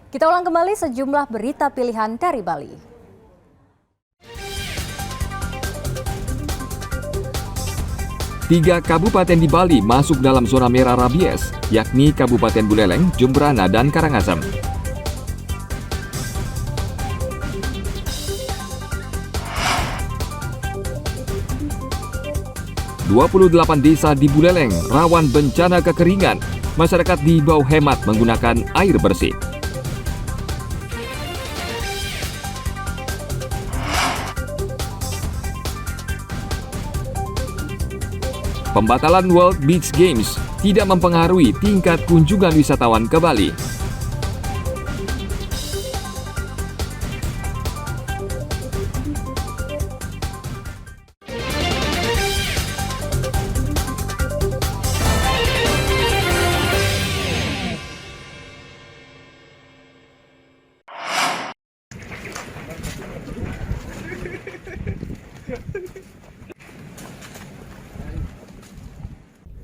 Kita ulang kembali sejumlah berita pilihan dari Bali. Tiga kabupaten di Bali masuk dalam zona merah rabies, yakni Kabupaten Buleleng, Jembrana, dan Karangasem. "28 desa di Buleleng rawan bencana kekeringan. Masyarakat diimbau hemat menggunakan air bersih." Pembatalan World Beach Games tidak mempengaruhi tingkat kunjungan wisatawan ke Bali.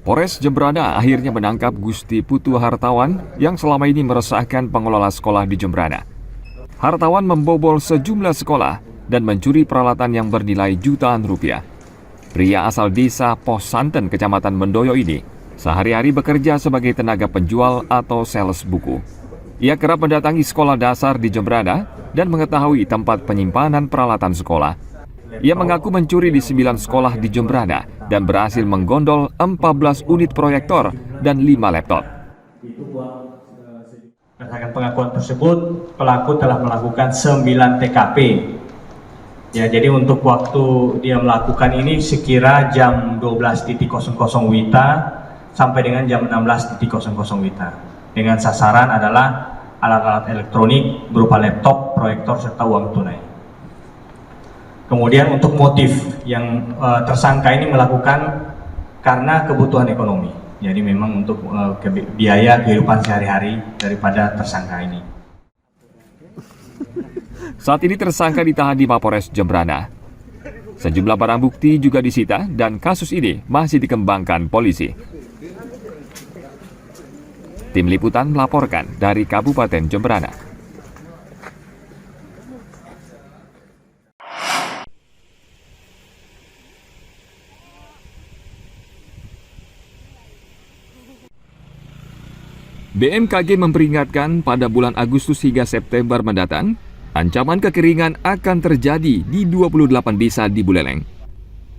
Polres Jembrana akhirnya menangkap Gusti Putu Hartawan yang selama ini meresahkan pengelola sekolah di Jembrana. Hartawan membobol sejumlah sekolah dan mencuri peralatan yang bernilai jutaan rupiah. Pria asal desa Pos Santen, Kecamatan Mendoyo ini sehari-hari bekerja sebagai tenaga penjual atau sales buku. Ia kerap mendatangi sekolah dasar di Jembrana dan mengetahui tempat penyimpanan peralatan sekolah. Ia mengaku mencuri di 9 sekolah di Jembrana dan berhasil menggondol 14 unit proyektor dan 5 laptop. Berdasarkan pengakuan tersebut, pelaku telah melakukan 9 TKP. Ya, jadi untuk waktu dia melakukan ini sekira jam 12.00 WITA sampai dengan jam 16.00 WITA. Dengan sasaran adalah alat-alat elektronik berupa laptop, proyektor, serta uang tunai. Kemudian untuk motif yang tersangka ini melakukan karena kebutuhan ekonomi. Jadi memang untuk biaya kehidupan sehari-hari daripada tersangka ini. Saat ini tersangka ditahan di Mapores Jembrana. Sejumlah barang bukti juga disita dan kasus ini masih dikembangkan polisi. Tim Liputan melaporkan dari Kabupaten Jembrana. BMKG memperingatkan pada bulan Agustus hingga September mendatang, ancaman kekeringan akan terjadi di 28 desa di Buleleng.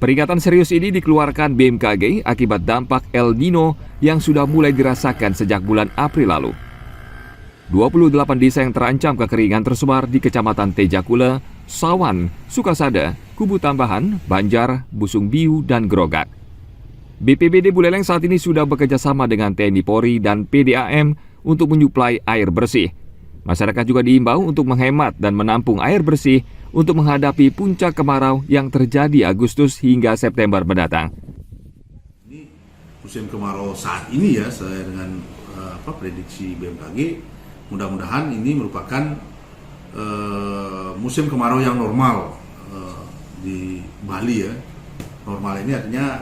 Peringatan serius ini dikeluarkan BMKG akibat dampak El Nino yang sudah mulai dirasakan sejak bulan April lalu. 28 desa yang terancam kekeringan tersebar di Kecamatan Tejakula, Sawan, Sukasada, Kubu Tambahan, Banjar, Busung Biu, dan Grogak. BPBD Buleleng saat ini sudah bekerjasama dengan TNI Polri dan PDAM untuk menyuplai air bersih. Masyarakat juga diimbau untuk menghemat dan menampung air bersih untuk menghadapi puncak kemarau yang terjadi Agustus hingga September mendatang. Ini musim kemarau saat ini ya, saya dengan prediksi BMKG, mudah-mudahan ini merupakan musim kemarau yang normal di Bali ya. Normal ini artinya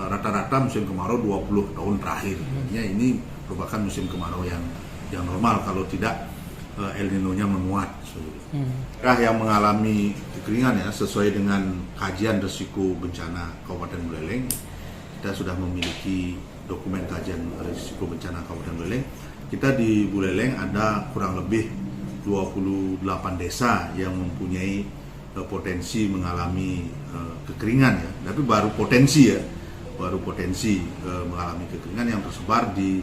rata-rata musim kemarau 20 tahun terakhir. Artinya ini merupakan musim kemarau yang normal kalau tidak El Nino-nya menguat. Yang mengalami kekeringan ya, sesuai dengan kajian risiko bencana Kabupaten Buleleng, kita sudah memiliki dokumen kajian risiko bencana Kabupaten Buleleng. Kita di Buleleng ada kurang lebih 28 desa yang mempunyai potensi mengalami kekeringan ya, tapi baru potensi mengalami kekeringan yang tersebar di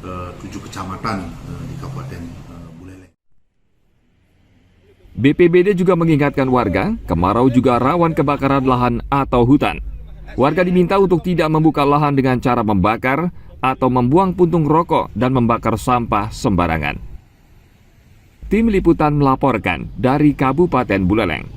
7 kecamatan di Kabupaten Buleleng. BPBD juga mengingatkan warga, kemarau juga rawan kebakaran lahan atau hutan. Warga diminta untuk tidak membuka lahan dengan cara membakar atau membuang puntung rokok dan membakar sampah sembarangan. Tim Liputan melaporkan dari Kabupaten Buleleng.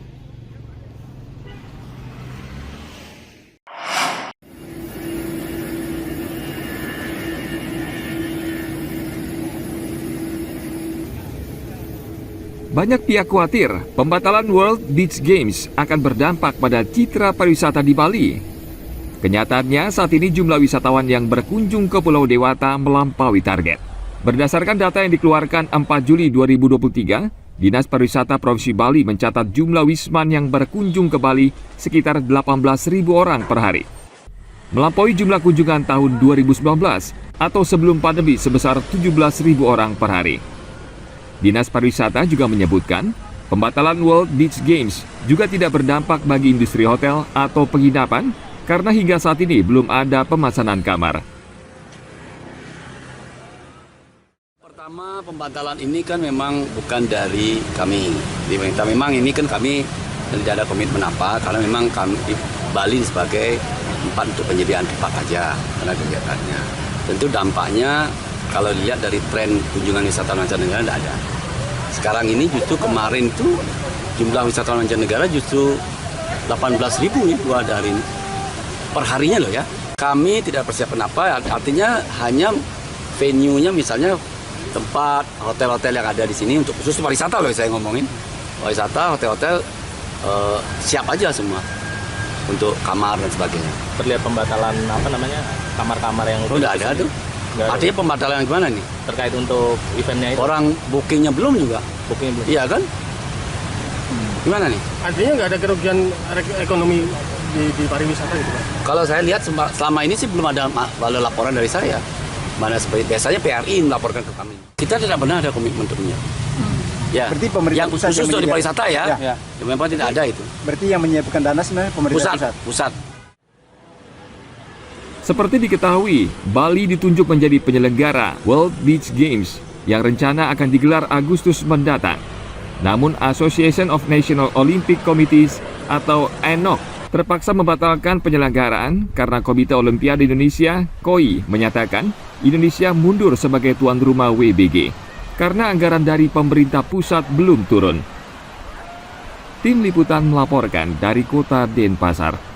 Banyak pihak khawatir pembatalan World Beach Games akan berdampak pada citra pariwisata di Bali. Kenyataannya saat ini jumlah wisatawan yang berkunjung ke Pulau Dewata melampaui target. Berdasarkan data yang dikeluarkan 4 Juli 2023, Dinas Pariwisata Provinsi Bali mencatat jumlah wisman yang berkunjung ke Bali sekitar 18.000 orang per hari. Melampaui jumlah kunjungan tahun 2019 atau sebelum pandemi sebesar 17.000 orang per hari. Dinas Pariwisata juga menyebutkan, pembatalan World Beach Games juga tidak berdampak bagi industri hotel atau penginapan karena hingga saat ini belum ada pemesanan kamar. Pertama, pembatalan ini kan memang bukan dari kami. Di pemerintah memang ini kan kami tidak ada komitmen apa, karena memang kami di Bali sebagai tempat untuk penyediaan tempat aja karena kegiatannya. Tentu dampaknya kalau dilihat dari tren kunjungan wisatawan mancanegara tidak ada. Sekarang ini justru kemarin tuh jumlah wisatawan mancanegara justru 18.000 nih 2 hari ini. Per harinya loh ya. Kami tidak persiapan apa, artinya hanya venue-nya misalnya tempat hotel-hotel yang ada di sini untuk khusus pariwisata loh saya ngomongin. Pariwisata, hotel-hotel siap aja semua untuk kamar dan sebagainya. Terlihat pembatalan kamar-kamar yang Tidak ada tuh. Artinya pembatalan yang gimana nih? terkait untuk eventnya itu. Orang bookingnya belum juga. Bookingnya belum. Iya kan? Gimana nih? Artinya nggak ada kerugian ekonomi di pariwisata gitu Pak? Kalau saya lihat selama ini sih belum ada laporan dari saya. Mana seperti biasanya PRI melaporkan ke kami. Kita tidak pernah ada komitmen untuknya. Ya. Berarti pemerintah yang pusat khusus untuk di pariwisata ya. Ya. Memang tidak ada itu. Berarti yang menyiapkan dana sebenarnya pemerintah Pusat. Seperti diketahui, Bali ditunjuk menjadi penyelenggara World Beach Games yang rencana akan digelar Agustus mendatang. Namun Association of National Olympic Committees atau ANOC terpaksa membatalkan penyelenggaraan karena Komite Olimpiade Indonesia (KOI) menyatakan Indonesia mundur sebagai tuan rumah WBG karena anggaran dari pemerintah pusat belum turun. Tim Liputan melaporkan dari Kota Denpasar.